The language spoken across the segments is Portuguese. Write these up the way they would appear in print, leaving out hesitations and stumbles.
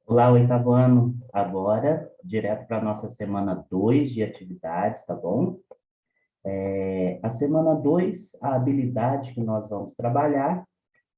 Olá, oitavo ano. Agora, direto para a nossa semana 2 de atividades, tá bom? A semana 2, a habilidade que nós vamos trabalhar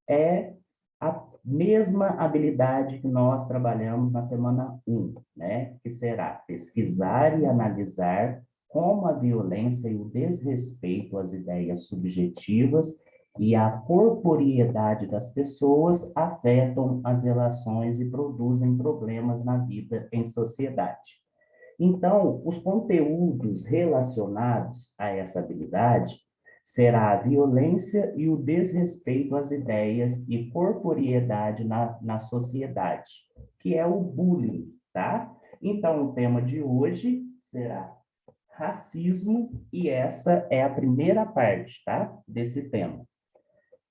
é a mesma habilidade que nós trabalhamos na semana um, né? Que será pesquisar e analisar como a violência e o desrespeito às ideias subjetivas e a corporeidade das pessoas afetam as relações e produzem problemas na vida em sociedade. Então, os conteúdos relacionados a essa habilidade será a violência e o desrespeito às ideias e corporeidade na sociedade, que é o bullying, tá? Então, o tema de hoje será racismo e essa é a primeira parte, tá? Desse tema.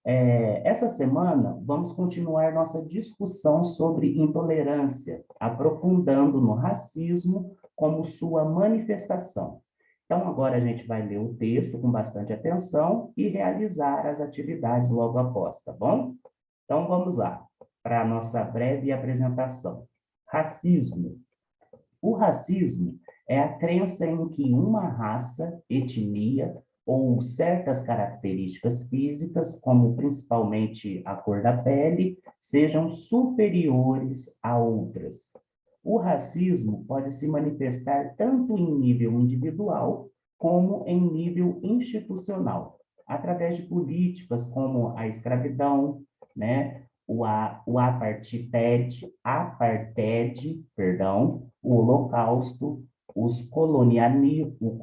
Essa semana, vamos continuar nossa discussão sobre intolerância, aprofundando no racismo como sua manifestação. Então, agora a gente vai ler o texto com bastante atenção e realizar as atividades logo após, tá bom? Então, vamos lá, para a nossa breve apresentação. Racismo. O racismo é a crença em que uma raça, etnia ou certas características físicas, como principalmente a cor da pele, sejam superiores a outras. O racismo pode se manifestar tanto em nível individual como em nível institucional, através de políticas como a escravidão, né, perdão, o Holocausto, o colonialismo,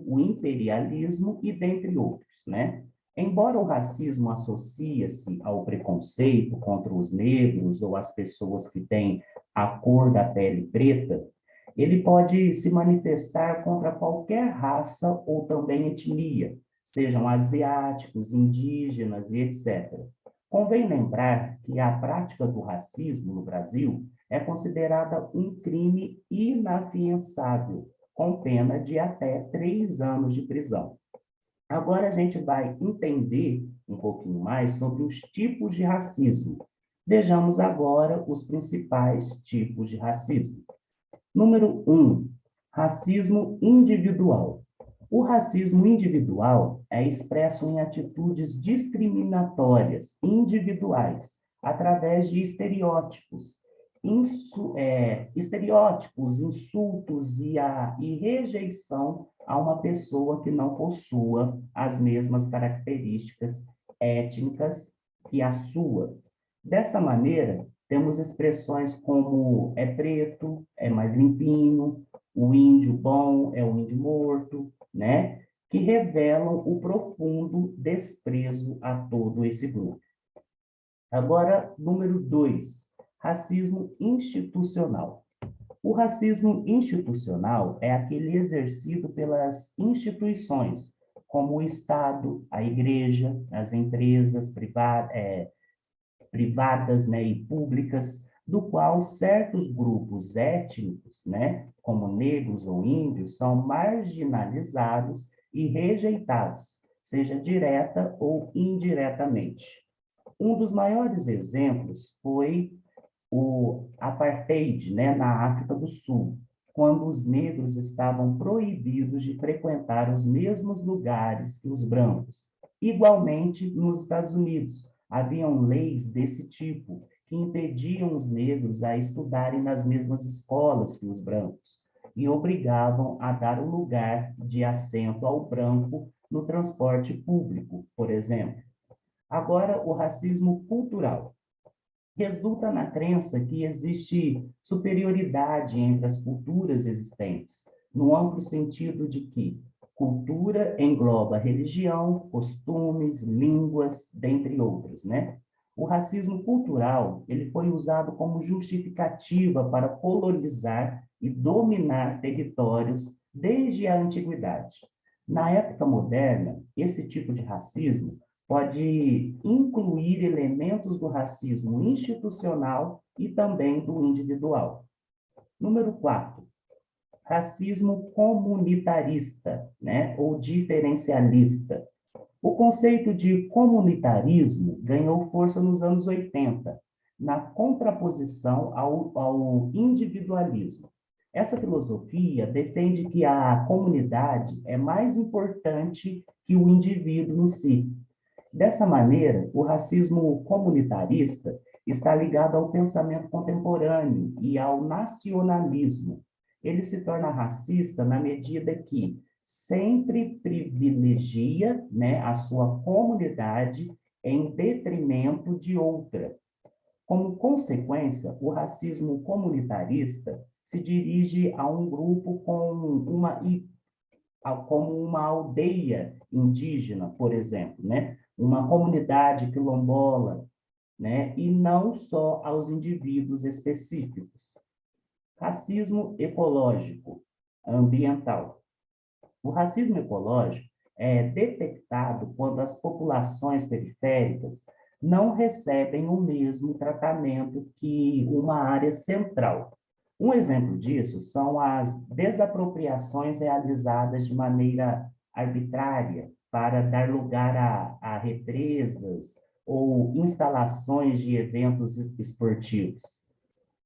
o imperialismo e dentre outros, né? Embora o racismo associe-se ao preconceito contra os negros ou as pessoas que têm a cor da pele preta, ele pode se manifestar contra qualquer raça ou também etnia, sejam asiáticos, indígenas e etc. Convém lembrar que a prática do racismo no Brasil é considerada um crime inafiançável, com pena de até 3 anos de prisão. Agora a gente vai entender um pouquinho mais sobre os tipos de racismo. Vejamos agora os principais tipos de racismo. Número 1, racismo individual. O racismo individual é expresso em atitudes discriminatórias individuais, através de estereótipos, insultos e rejeição a uma pessoa que não possua as mesmas características étnicas que a sua. Dessa maneira, temos expressões como é preto, é mais limpinho, o índio bom é o índio morto, né? Que revelam o profundo desprezo a todo esse grupo. Agora, número 2, racismo institucional. O racismo institucional é aquele exercido pelas instituições, como o Estado, a igreja, as empresas privadas, né, e públicas, do qual certos grupos étnicos, né, como negros ou índios, são marginalizados e rejeitados, seja direta ou indiretamente. Um dos maiores exemplos foi o apartheid, né, na África do Sul, quando os negros estavam proibidos de frequentar os mesmos lugares que os brancos. Igualmente, nos Estados Unidos, haviam leis desse tipo que impediam os negros a estudarem nas mesmas escolas que os brancos e obrigavam a dar o lugar de assento ao branco no transporte público, por exemplo. Agora, o racismo cultural resulta na crença que existe superioridade entre as culturas existentes, no amplo sentido de que cultura engloba religião, costumes, línguas, dentre outros, né? O racismo cultural, ele foi usado como justificativa para colonizar e dominar territórios desde a antiguidade. Na época moderna, esse tipo de racismo pode incluir elementos do racismo institucional e também do individual. Número 4, racismo comunitarista, né, ou diferencialista. O conceito de comunitarismo ganhou força nos anos 80, na contraposição ao individualismo. Essa filosofia defende que a comunidade é mais importante que o indivíduo em si. Dessa maneira, o racismo comunitarista está ligado ao pensamento contemporâneo e ao nacionalismo. Ele se torna racista na medida que sempre privilegia, né, a sua comunidade em detrimento de outra. Como consequência, o racismo comunitarista se dirige a um grupo como uma aldeia indígena, por exemplo, né? Uma comunidade quilombola, né? E não só aos indivíduos específicos. Racismo ecológico, ambiental. O racismo ecológico é detectado quando as populações periféricas não recebem o mesmo tratamento que uma área central. Um exemplo disso são as desapropriações realizadas de maneira arbitrária para dar lugar a represas ou instalações de eventos esportivos,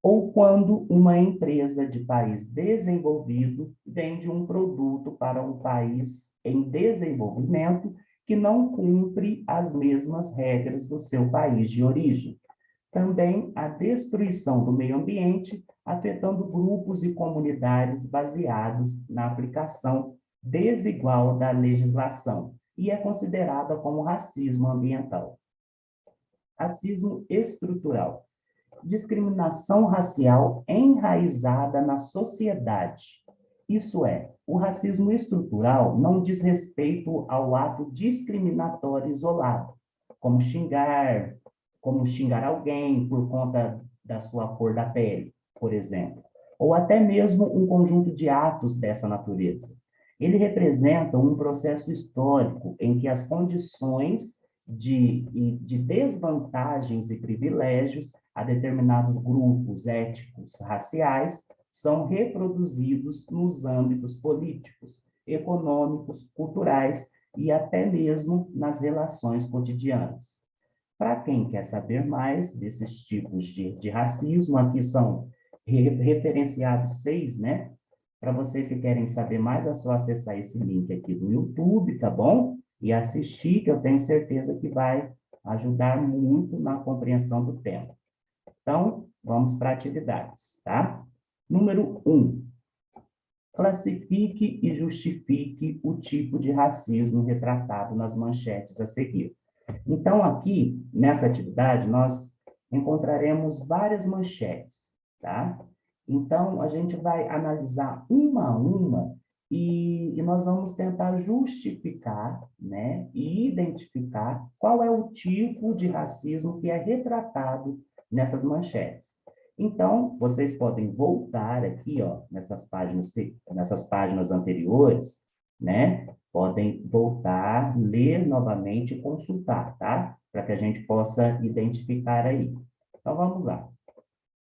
ou quando uma empresa de país desenvolvido vende um produto para um país em desenvolvimento que não cumpre as mesmas regras do seu país de origem. Também a destruição do meio ambiente, afetando grupos e comunidades baseados na aplicação desigual da legislação, e é considerada como racismo ambiental. Racismo estrutural. Discriminação racial enraizada na sociedade. Isso é, o racismo estrutural não diz respeito ao ato discriminatório isolado, como xingar alguém por conta da sua cor da pele, por exemplo, ou até mesmo um conjunto de atos dessa natureza. Ele representa um processo histórico em que as condições de desvantagens e privilégios a determinados grupos étnicos, raciais, são reproduzidos nos âmbitos políticos, econômicos, culturais e até mesmo nas relações cotidianas. Para quem quer saber mais desses tipos de racismo, aqui são referenciados 6, né? Para vocês que querem saber mais, é só acessar esse link aqui do YouTube, tá bom? E assistir, que eu tenho certeza que vai ajudar muito na compreensão do tema. Então, vamos para atividades, tá? Número 1. Classifique e justifique o tipo de racismo retratado nas manchetes a seguir. Então, aqui, nessa atividade, nós encontraremos várias manchetes, tá? Então, a gente vai analisar uma a uma e nós vamos tentar justificar, né, e identificar qual é o tipo de racismo que é retratado nessas manchetes. Então, vocês podem voltar aqui, ó, nessas páginas anteriores, né? Podem voltar, ler novamente e consultar, tá? Para que a gente possa identificar aí. Então, vamos lá.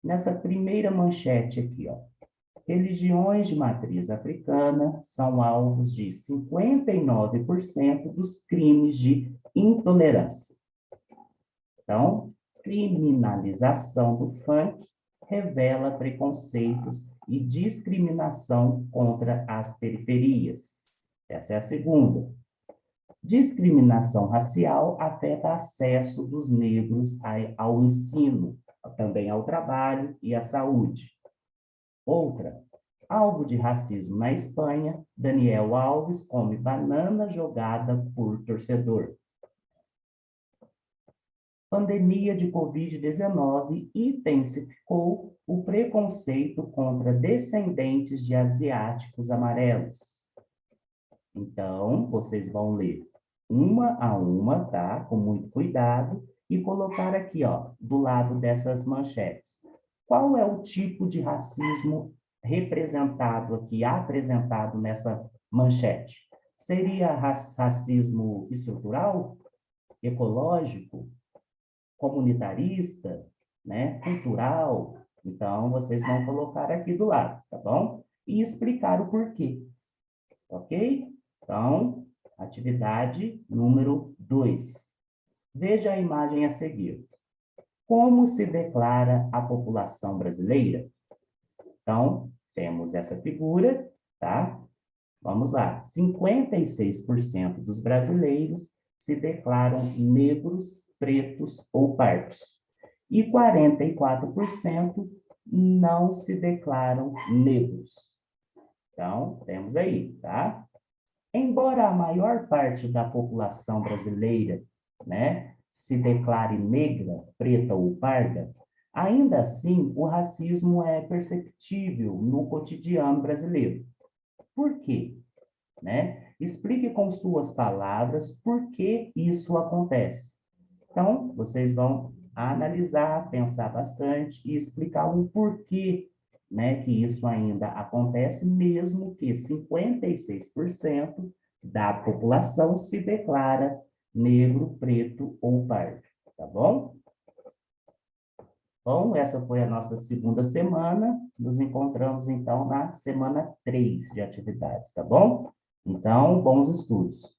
Nessa primeira manchete aqui, ó. Religiões de matriz africana são alvos de 59% dos crimes de intolerância. Então, criminalização do funk revela preconceitos e discriminação contra as periferias. Essa é a segunda. Discriminação racial afeta acesso dos negros ao ensino, também ao trabalho e à saúde. Outra, alvo de racismo na Espanha, Daniel Alves come banana jogada por torcedor. Pandemia de Covid-19 intensificou o preconceito contra descendentes de asiáticos amarelos. Então, vocês vão ler uma a uma, tá? Com muito cuidado, e colocar aqui, ó, do lado dessas manchetes. Qual é o tipo de racismo representado aqui, apresentado nessa manchete? Seria racismo estrutural, ecológico, comunitarista, né, cultural? Então, vocês vão colocar aqui do lado, tá bom? E explicar o porquê, ok? Então, atividade número 2. Veja a imagem a seguir. Como se declara a população brasileira? Então, temos essa figura, tá? Vamos lá. 56% dos brasileiros se declaram negros, pretos ou pardos. E 44% não se declaram negros. Então, temos aí, tá? Embora a maior parte da população brasileira, né, se declare negra, preta ou parda, ainda assim o racismo é perceptível no cotidiano brasileiro. Por quê? Né? Explique com suas palavras por que isso acontece. Então, vocês vão analisar, pensar bastante e explicar o porquê, né, que isso ainda acontece, mesmo que 56% da população se declara negro, preto ou pardo, tá bom? Bom, essa foi a nossa segunda semana. Nos encontramos, então, na semana 3 de atividades, tá bom? Então, bons estudos.